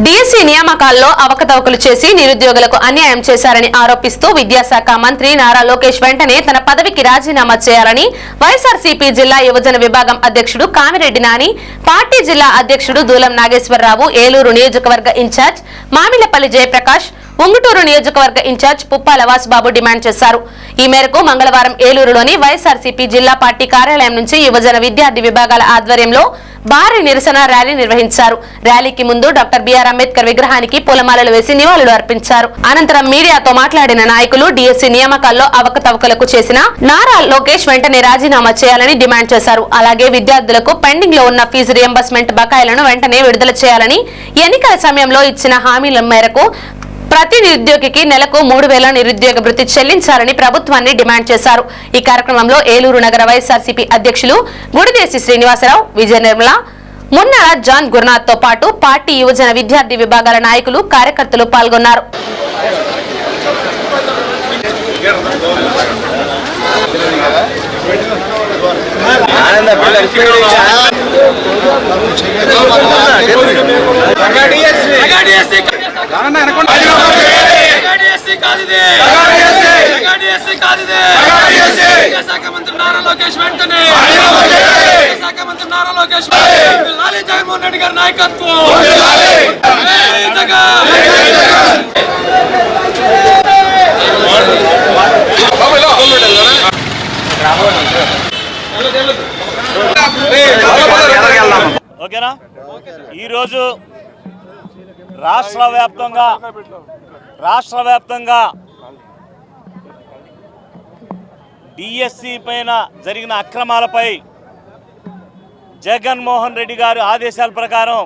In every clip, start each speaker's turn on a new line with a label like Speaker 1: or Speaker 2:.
Speaker 1: DSC నియామకాల్లో అవకతవకలు చేసి నిరుద్యోగులకు అన్యాయం చేశారని ఆరోపిస్తూ విద్యాశాఖ మంత్రి నారా లోకేష్ వెంటనే తన పదవికి రాజీనామా చేయాలని వైఎస్ఆర్సీపీ జిల్లా యువజన విభాగం అధ్యక్షుడు కామిరెడ్డి నాని, పార్టీ జిల్లా అధ్యక్షుడు దూలం నాగేశ్వరరావు, ఏలూరు నియోజకవర్గ ఇన్ఛార్జ్ మామిళ్లపల్లి జయప్రకాష్, ఉంగుటూరు నియోజకవర్గ ఇన్ఛార్జ్ పుప్పాల వాసుబాబు డిమాండ్ చేశారు. ఈ మేరకు మంగళవారం ఏలూరులోని వైఎస్ఆర్సీపీ జిల్లా పార్టీ కార్యాలయం నుంచి యువజన విద్యార్థి విభాగాల ఆధ్వర్యంలో భారీ నిరసన ర్యాలీ నిర్వహించారు. ర్యాలీకి ముందు డాక్టర్ బిఆర్ అంబేద్కర్ విగ్రహానికి పూలమాలలు వేసి నివాళులు అర్పించారు. అనంతరం మీడియాతో మాట్లాడిన నాయకులు డిఎస్సి నియామకాల్లో అవకతవకలకు చేసిన నారా లోకేష్ వెంటనే రాజీనామా చేయాలని డిమాండ్ చేశారు. అలాగే విద్యార్థులకు పెండింగ్ లో ఉన్న ఫీజు రియంబర్స్మెంట్ బకాయిలను వెంటనే విడుదల చేయాలని, ఎన్నికల సమయంలో ఇచ్చిన హామీల మేరకు ప్రతి నిరుద్యోగికి నెలకు 3,000 నిరుద్యోగ భృతి చెల్లించాలని ప్రభుత్వాన్ని డిమాండ్ చేశారు. ఈ కార్యక్రమంలో ఏలూరు నగర వైఎస్ఆర్సీపీ అధ్యక్షులు గుడిదేశి శ్రీనివాసరావు, విజయ నిర్మల, మున్నార జాన్ గురునాథ్ తో పాటు పార్టీ యువజన విద్యార్థి విభాగాల నాయకులు, కార్యకర్తలు పాల్గొన్నారు.
Speaker 2: మంత్రి నారా లోకేష్ వెంటనే మంత్రి నారా లోకేష్ జగన్మోహన్ రెడ్డి గారి నాయకత్వం.
Speaker 3: ఓకేనా? ఈరోజు రాష్ట్ర వ్యాప్తంగా డిఎస్సి పైన జరిగిన అక్రమాలపై జగన్మోహన్ రెడ్డి గారి ఆదేశాల ప్రకారం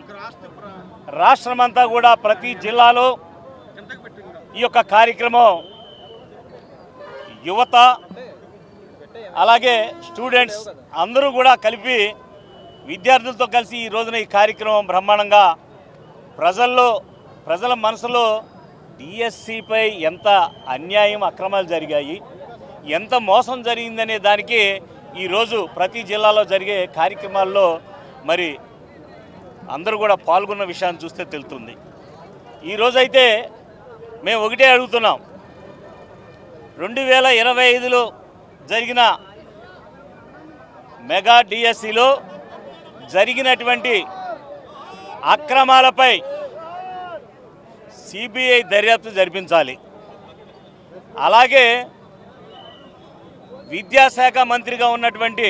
Speaker 3: రాష్ట్రమంతా కూడా ప్రతి జిల్లాలో ఈ యొక్క కార్యక్రమం యువత అలాగే స్టూడెంట్స్ అందరూ కూడా కలిపి విద్యార్థులతో కలిసి ఈ రోజున ఈ కార్యక్రమం బ్రహ్మాండంగా ప్రజల మనసులో డిఎస్సిపై ఎంత అన్యాయం అక్రమాలు జరిగాయి, ఎంత మోసం జరిగిందనే దానికి ఈరోజు ప్రతి జిల్లాలో జరిగే కార్యక్రమాల్లో మరి అందరూ కూడా పాల్గొన్న విషయాన్ని చూస్తే తెలుస్తుంది. ఈరోజైతే మేము ఒకటే అడుగుతున్నాం, 2025లో జరిగిన మెగా డిఎస్సిలో జరిగినటువంటి అక్రమాలపై సిబిఐ దర్యాప్తు జరిపించాలి. అలాగే విద్యాశాఖ మంత్రిగా ఉన్నటువంటి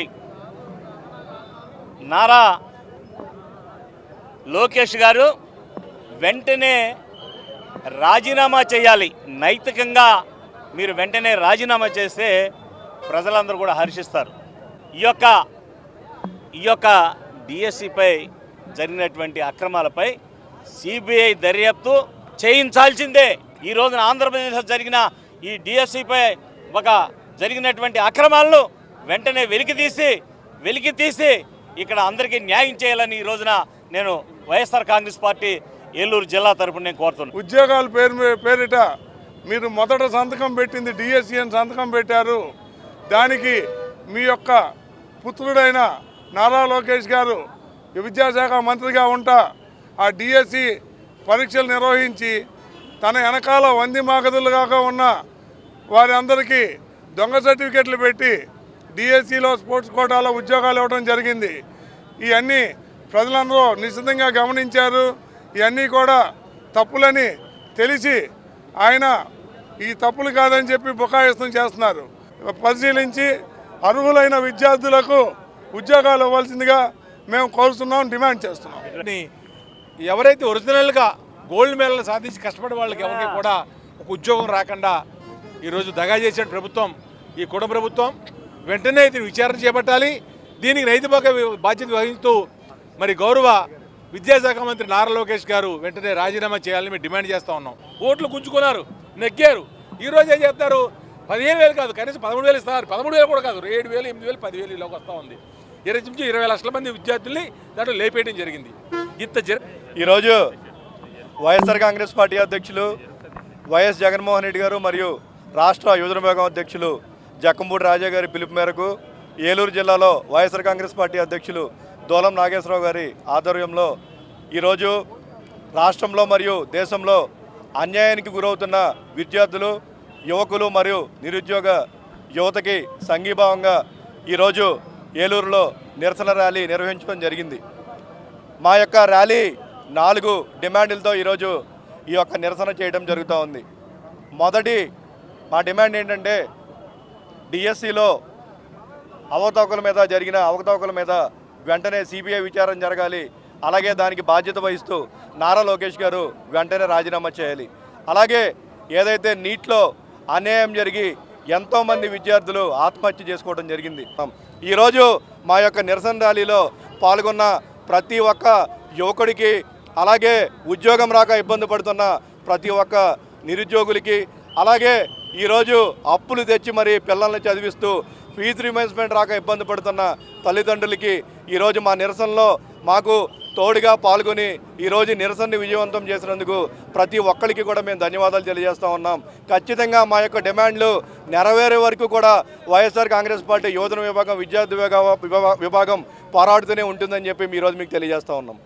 Speaker 3: నారా లోకేష్ గారు వెంటనే రాజీనామా చేయాలి. నైతికంగా మీరు వెంటనే రాజీనామా చేస్తే ప్రజలందరూ కూడా హర్షిస్తారు. ఈ యొక్క డిఎస్సిపై జరిగినటువంటి అక్రమాలపై సిబిఐ దర్యాప్తు చేయించాల్సిందే. ఈ రోజున ఆంధ్రప్రదేశ్లో జరిగిన ఈ డిఎస్సిపై జరిగినటువంటి అక్రమాలను వెంటనే వెలికి తీసి ఇక్కడ అందరికీ న్యాయం చేయాలని ఈ రోజున నేను వైఎస్ఆర్ కాంగ్రెస్ పార్టీ ఏలూరు జిల్లా తరపున నేను కోరుతున్నాను.
Speaker 4: ఉద్యోగాల పేరిట మీరు మొదట సంతకం పెట్టింది డిఎస్సి అని సంతకం పెట్టారు. దానికి మీ యొక్క పుత్రుడైన నారా లోకేష్ గారు విద్యాశాఖ మంత్రిగా ఉంటా ఆ డిఎస్సి పరీక్షలు నిర్వహించి తన వెనకాల వంది మాగదులుగా ఉన్న వారి అందరికీ దొంగ సర్టిఫికెట్లు పెట్టి డిఎస్సిలో స్పోర్ట్స్ కోటాలో ఉద్యోగాలు ఇవ్వడం జరిగింది. ఇవన్నీ ప్రజలందరూ నిశ్చితంగా గమనించారు. ఇవన్నీ కూడా తప్పులని తెలిసి ఆయన ఈ తప్పులు కాదని చెప్పి బుకాయిస్తం చేస్తున్నారు. పరిశీలించి అర్హులైన విద్యార్థులకు ఉద్యోగాలు ఇవ్వాల్సిందిగా మేము కోరుతున్నాం, డిమాండ్ చేస్తున్నాం.
Speaker 5: ఎవరైతే ఒరిజినల్గా గోల్డ్ మెడల్ సాధించి కష్టపడే వాళ్ళకి ఎవరికి కూడా ఒక ఉద్యోగం రాకుండా ఈరోజు దగా చేసిన ప్రభుత్వం ఈ కుటుంబ ప్రభుత్వం వెంటనే విచారణ చేపట్టాలి. దీనికి నైతిక బాధ్యత వహిస్తూ మరి గౌరవ విద్యాశాఖ మంత్రి నారా లోకేష్ గారు వెంటనే రాజీనామా చేయాలని మేము డిమాండ్ చేస్తూ ఉన్నాం. ఓట్లు గుంజుకున్నారు, నెగ్గారు. ఈరోజు ఏం చేస్తారు, 15,000 కాదు కనీసం 13,000 ఇస్తున్నారు. 13,000 కూడా కాదు, 7,000, 8,000, 10,000 ఇలాగ వస్తూ ఉంది. 20 లక్షల మంది విద్యార్థుల్ని దాంట్లో లేపేయడం జరిగింది.
Speaker 6: ఈరోజు వైఎస్ఆర్ కాంగ్రెస్ పార్టీ అధ్యక్షులు వైఎస్ జగన్మోహన్ రెడ్డి గారు మరియు రాష్ట్ర యువజన విభాగం అధ్యక్షులు జక్కంపూడి రాజా గారి పిలుపు మేరకు ఏలూరు జిల్లాలో వైఎస్ఆర్ కాంగ్రెస్ పార్టీ అధ్యక్షులు దూలం నాగేశ్వరరావు గారి ఆధ్వర్యంలో ఈరోజు రాష్ట్రంలో మరియు దేశంలో అన్యాయానికి గురవుతున్న విద్యార్థులు, యువకులు మరియు నిరుద్యోగ యువతకి సంఘీభావంగా ఈరోజు ఏలూరులో నిరసన ర్యాలీ నిర్వహించడం జరిగింది. మా యొక్క ర్యాలీ 4 డిమాండ్లతో ఈరోజు ఈ యొక్క నిరసన చేయడం జరుగుతూ ఉంది. మొదటి మా డిమాండ్ ఏంటంటే డిఎస్సిలో జరిగిన అవకతవకల మీద వెంటనే సిబిఐ విచారణ జరగాలి. అలాగే దానికి బాధ్యత వహిస్తూ నారా లోకేష్ గారు వెంటనే రాజీనామా చేయాలి. అలాగే ఏదైతే నీట్లో అన్యాయం జరిగి ఎంతోమంది విద్యార్థులు ఆత్మహత్య చేసుకోవడం జరిగింది. ఈరోజు మా యొక్క నిరసన ర్యాలీలో పాల్గొన్న ప్రతి ఒక్క యువకుడికి, అలాగే ఉద్యోగం రాక ఇబ్బంది పడుతున్న ప్రతి ఒక్క నిరుద్యోగులకి, అలాగే ఈరోజు అప్పులు తెచ్చి మరి పిల్లల్ని చదివిస్తూ ఫీజు రీయింబర్స్మెంట్ రాక ఇబ్బంది పడుతున్న తల్లిదండ్రులకి ఈరోజు మా నిరసనలో మాకు తోడుగా పాల్గొని ఈరోజు నిరసనని విజయవంతం చేసినందుకు ప్రతి ఒక్కరికి కూడా మేము ధన్యవాదాలు తెలియజేస్తూ ఉన్నాం. ఖచ్చితంగా మా యొక్క డిమాండ్లు నెరవేరే వరకు కూడా వైఎస్ఆర్ కాంగ్రెస్ పార్టీ యువజన విభాగం, విద్యార్థి విభాగం పోరాడుతూనే ఉంటుందని చెప్పి ఈరోజు మీకు తెలియజేస్తూ ఉన్నాం.